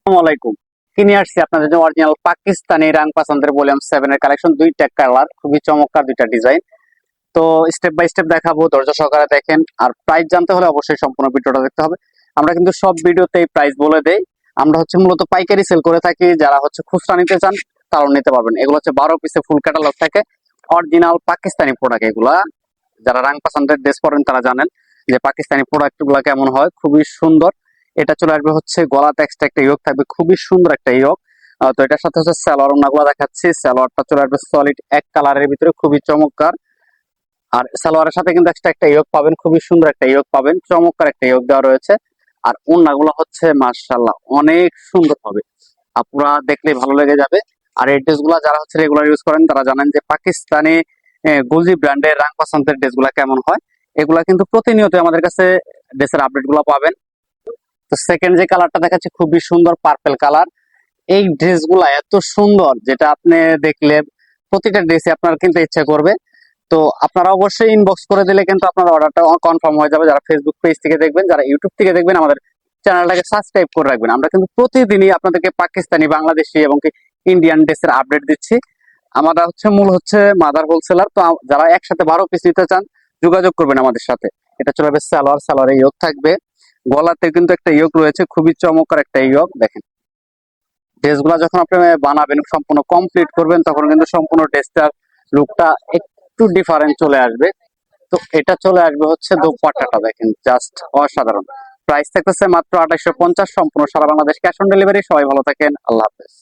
আসসালামাইকুম। কিনে আসছি আপনাদের জন্য অরিজিনাল পাকিস্তানি রাং পাসান্দের ভলিউম 7 এর কালেকশন। দুইটা কালার, খুবই চমৎকার দুইটা ডিজাইন। তো স্টেপ বাই স্টেপ দেখাবো, ধৈর্য সহকারে দেখেন। আর প্রাইস জানতে হলে অবশ্যই সম্পূর্ণ ভিডিওটা দেখতে হবে। আমরা কিন্তু সব ভিডিওতেই প্রাইস বলে দেই। আমরা মূলত পাইকারি সেল করে থাকি। যারা খুচরা নিতে চান তারাও নিতে পারবেন। এগুলো 12 পিসে ফুল ক্যাটালগ থাকে, অরিজিনাল পাকিস্তানি প্রোডাক্ট এগুলা। যারা রাং পাসান্দের ড্রেস পরেন তারা জানেন যে পাকিস্তানি প্রোডাক্ট গুলা কেমন হয়, খুবই সুন্দর। এটা চলে আসবে গলাতে এক্সট্রা একটা ইয়োগ থাকবে, খুবই সুন্দর একটা ইয়োগ। তো এটার সাথে সালোয়ার ওড়নাগুলো দেখাচ্ছি। সালোয়ারটা চলে আসবে সলিড এক কালারের ভিতরে, খুবই চমৎকার। আর সালোয়ারের সাথে কিন্তু এক্সট্রা একটা ইয়োগ পাবেন, খুবই সুন্দর একটা ইয়োগ পাবেন, চমৎকার একটা ইয়োগ দেওয়া রয়েছে। আর ওড়নাগুলো মাশাআল্লাহ অনেক সুন্দর হবে, আপনারা দেখলেই ভালো লেগে যাবে। আর এই ড্রেসগুলো যারা রেগুলার ইউজ করেন তারা জানেন যে পাকিস্তানি গুলজি ব্র্যান্ডের রাং পাসান্তের ড্রেসগুলো কেমন হয়। এগুলা কিন্তু প্রতিনিয়ত আমাদের কাছে ড্রেসের আপডেট গুলো পাবেন। তো সেকেন্ড যে কালারটা দেখাচ্ছি, খুবই সুন্দর পার্পল কালার। এই ড্রেসগুলা এত সুন্দর যেটা আপনি দেখলে প্রতিটা ড্রেসে আপনার কিনতে ইচ্ছা করবে। তো আপনারা অবশ্যই ইনবক্স করে দিলে কিন্তু আপনার অর্ডারটা কনফার্ম হয়ে যাবে। যারা ফেসবুক পেজ থেকে দেখবেন, যারা ইউটিউব থেকে দেখবেন, আমাদের চ্যানেলটাকে সাবস্ক্রাইব করে রাখবেন। আমরা কিন্তু প্রতিদিনই আপনাদেরকে পাকিস্তানি, বাংলাদেশি এবং ইন্ডিয়ান ড্রেসের আপডেট দিচ্ছি। আমরা মূল মাদার হোলসেলার। তো যারা একসাথে 12 পিস নিতে চান যোগাযোগ করবেন আমাদের সাথে। এটা চলে যাবে সালোয়ার, সালোয়ারে ইয়োগ থাকবে। গলাতে কিন্তু একটা ইয়োগ রয়েছে, খুবই চমৎকার একটা ইয়োগ। দেখেন ড্রেসগুলা যখন আপনি বানাবেন, সম্পূর্ণ কমপ্লিট করবেন, তখন কিন্তু সম্পূর্ণ ড্রেসটার লুকটা একটু ডিফারেন্ট চলে আসবে। তো এটা চলে আসবে দোপাট্টাটা দেখেন, জাস্ট অসাধারণ। প্রাইস থাকতেছে মাত্র 2850, সম্পূর্ণ সারা বাংলাদেশ ক্যাশ অন ডেলিভারি। সবাই ভালো থাকেন, আল্লাহ হাফেজ।